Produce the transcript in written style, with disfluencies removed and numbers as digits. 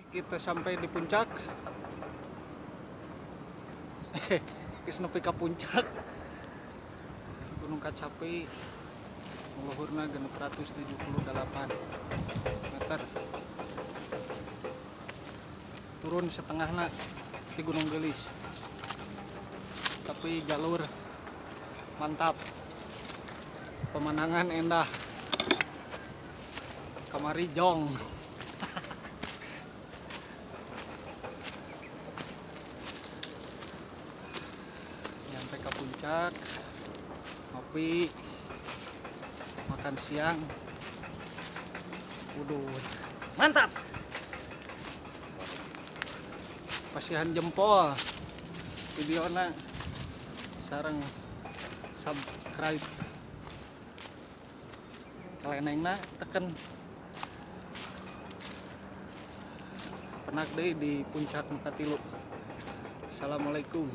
Kita sampai di puncak. Geus nepi ka puncak Gunung Kacapi, luhurna 678 meter. Turun setengahna di Gunung Gelis, tapi jalur mantap, pemandangan endah, kamari jong. Nyampe ke puncak, ngopi, makan siang, udut, mantap. Pasihan jempol videona sareng subscribe, kalenengna teken. Penak deui di puncak nu katilu. Assalamualaikum.